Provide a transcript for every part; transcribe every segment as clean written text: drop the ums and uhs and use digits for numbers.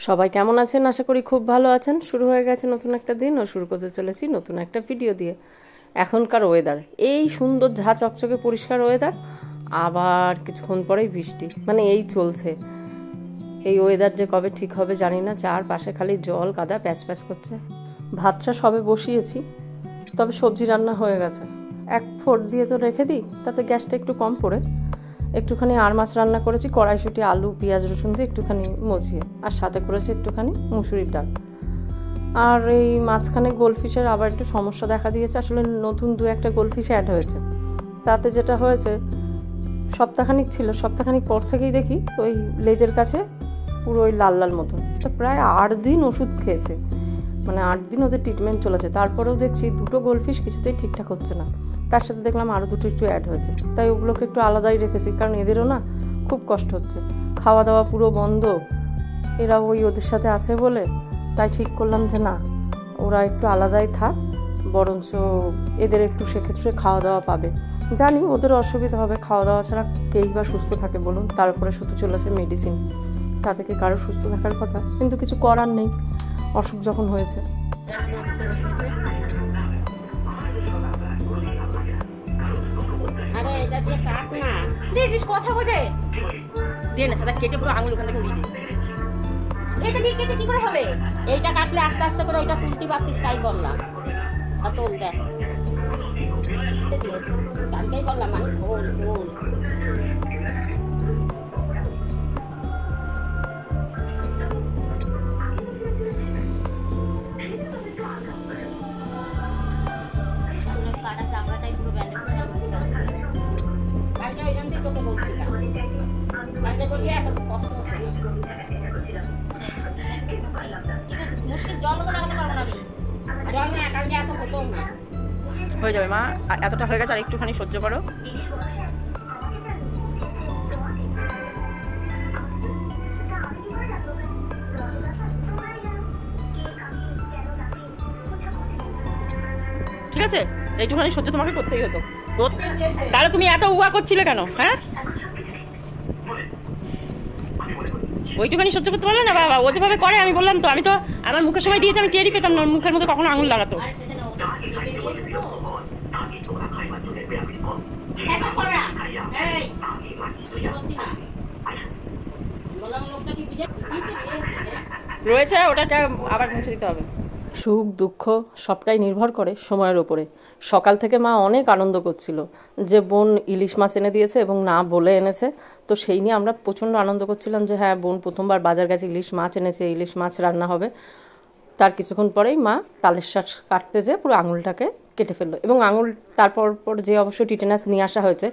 সবাই কেমন আছেন? আশা করি খুব ভালো আছেন। শুরু হয়ে গেছে নতুন একটা দিন ও শুরু করতে চলেছি নতুন একটা ভিডিও দিয়ে। এখনকার ওয়েদার এই সুন্দর ঝা চকচকে পরিষ্কার ওয়েদার, আবার কিছুক্ষণ পরেই বৃষ্টি, মানে এই চলছে। এই ওয়েদার যে কবে ঠিক হবে জানি না। চারপাশে খালি জল কাদা প্যাচ প্যাচ করছে। ভাতটা সবে বসিয়েছি, তবে সবজি রান্না হয়ে গেছে। এক ফোড় দিয়ে তো রেখে দিই, তাতে গ্যাসটা একটু কম পড়ে। একটুখানি আর মাছ রান্না করেছি, কড়াইশুঁটি আলু পেঁয়াজ রসুন দিয়ে একটুখানি মজিয়ে, আর সাথে করেছি একটুখানি মুসুরির ডাল। আর এই মাঝখানে গোলফিশের আবার একটু সমস্যা দেখা দিয়েছে। আসলে নতুন দু একটা গোলফিশ অ্যাড হয়েছে। তাতে যেটা হয়েছে, সপ্তাহখানিক ছিল, সপ্তাহখানিক পর থেকেই দেখি ওই লেজের কাছে পুরো ওই লাল লাল মতন। তো প্রায় 8 দিন ওষুধ খেয়েছে, মানে 8 দিন ওদের ট্রিটমেন্ট চলেছে। তারপরেও দেখছি দুটো গোলফিশ কিছুতেই ঠিকঠাক হচ্ছে না। তার সাথে দেখলাম আরও দুটো একটু অ্যাড হয়েছে, তাই ওগুলোকে একটু আলাদাই রেখেছি, কারণ এদেরও না খুব কষ্ট হচ্ছে, খাওয়া দাওয়া পুরো বন্ধ। এরা ওই ওদের সাথে আছে বলে তাই ঠিক করলাম যে না, ওরা একটু আলাদাই থাক, বরঞ্চ এদের একটু সেক্ষেত্রে খাওয়া দাওয়া পাবে। জানি ওদের অসুবিধা হবে, খাওয়া দাওয়া ছাড়া কেই বা সুস্থ থাকে বলুন। তারপরে শুধু চলেছে মেডিসিন, তা থেকে কারো সুস্থ থাকার কথা, কিন্তু কিছু করার নেই, অসুখ যখন হয়েছে। কথা বোঝে দিয়ে না সাদা কেটে পুরো আঙুল ওখান থেকে উড়িয়ে দিয়ে এটা দিয়ে কেটে কি করে হবে? এইটা কাটলে আস্তে আস্তে করে ওইটা তুলতে পারতিস, তাই বললাম। আর তোল দেখ, কালকেই বললাম আমি খোল খোল। কাটা চামড়াটাই পুরো ব্যান্ডেজ করে কালকে ওই জন্যই তোকে বলছিলাম, কালকে বললি এত কষ্ট হচ্ছে না। মুশকিল জল তো লাগাতে পারবো না, আমি জল না কালকে এত হতো না। হয়ে যাবে মা, এতটা হয়ে গেছে, আর একটুখানি সহ্য করো। ঠিক আছে, এইটুখানি সহ্য তোমাকে করতেই হতো। তাহলে তুমি এত উয়া করছিলে কেন? হ্যাঁ, ওইটুখানি সহ্য করতে পারলে না বাবা। ও যেভাবে করে, আমি বললাম তো, আমি তো আমার মুখের সময় দিয়েছি, আমি টেরই পেতাম না মুখের মধ্যে কখনো আঙুল লাগাতো। রয়েছে, ওটাকে আবার মুছে দিতে হবে। সুখ দুঃখ সবটাই নির্ভর করে সময়ের ওপরে। সকাল থেকে মা অনেক আনন্দ করছিল যে বোন ইলিশ মাছ এনে দিয়েছে, এবং না বলে এনেছে। তো সেই নিয়ে আমরা প্রচণ্ড আনন্দ করছিলাম যে হ্যাঁ, বোন প্রথমবার বাজার গেছে, ইলিশ মাছ এনেছে, ইলিশ মাছ রান্না হবে। তার কিছুক্ষণ পরেই মা তালের শাঁস কাটতে যেয়ে পুরো আঙুলটাকে কেটে ফেললো, এবং আঙুল তারপর যে অবশ্য টিটেনাস নিয়ে আসা হয়েছে।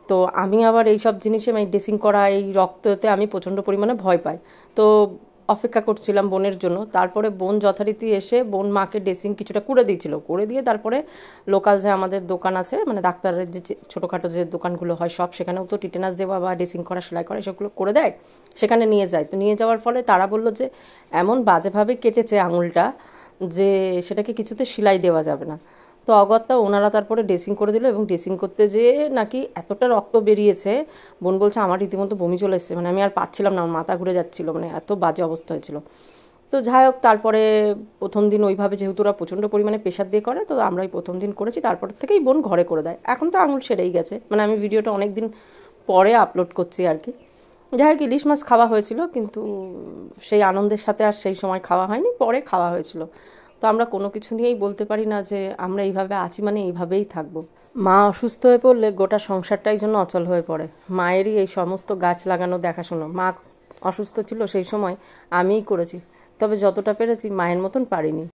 তো আমি আবার এই সব জিনিসে মানে ড্রেসিং করা, এই রক্ততে আমি প্রচণ্ড পরিমাণে ভয় পাই। তো অপেক্ষা করছিলাম বোনের জন্য। তারপরে বোন যথারীতি এসে বোন মাকে ড্রেসিং কিছুটা করে দিয়েছিল, করে দিয়ে তারপরে লোকাল যে আমাদের দোকান আছে, মানে ডাক্তারের যে ছোটোখাটো যে দোকানগুলো হয় সব, সেখানেও তো টিটেনাস দেওয়া বা ড্রেসিং করা, সেলাই করা সেগুলো করে দেয়, সেখানে নিয়ে যায়। তো নিয়ে যাওয়ার ফলে তারা বললো যে এমন বাজেভাবে কেটেছে আঙুলটা যে সেটাকে কিছুতে সেলাই দেওয়া যাবে না। তো অগত্যা ওনারা তারপরে ড্রেসিং করে দিল, এবং ড্রেসিং করতে যেয়ে নাকি এতটা রক্ত বেরিয়েছে, বোন বলছে আমার রীতিমতো বমি চলে এসেছে, মানে আমি আর পাচ্ছিলাম না, আমার মাথা ঘুরে যাচ্ছিলো, মানে এত বাজে অবস্থা হয়েছিল। তো যাই হোক, তারপরে প্রথম দিন ওইভাবে যেহেতু ওরা প্রচণ্ড পরিমাণে প্রেশার দিয়ে করে, তো আমরাই প্রথম দিন করেছি, তারপর থেকেই বোন ঘরে করে দেয়। এখন তো আঙুল সেরেই গেছে, মানে আমি ভিডিওটা অনেক দিন পরে আপলোড করছি আর কি। যাই হোক, ইলিশ মাছ খাওয়া হয়েছিল, কিন্তু সেই আনন্দের সাথে আর সেই সময় খাওয়া হয়নি, পরে খাওয়া হয়েছিল। তো আমরা কোনো কিছু নিয়েই বলতে পারি না যে আমরা এইভাবে আছি মানে এইভাবেই থাকবো। মা অসুস্থ হয়ে পড়লে গোটা সংসারটাই জন্য অচল হয়ে পড়ে। মায়েরই এই সমস্ত গাছ লাগানো দেখাশোনা, মা অসুস্থ ছিল সেই সময় আমিই করেছি, তবে যতটা পেরেছি মায়ের মতন পারিনি।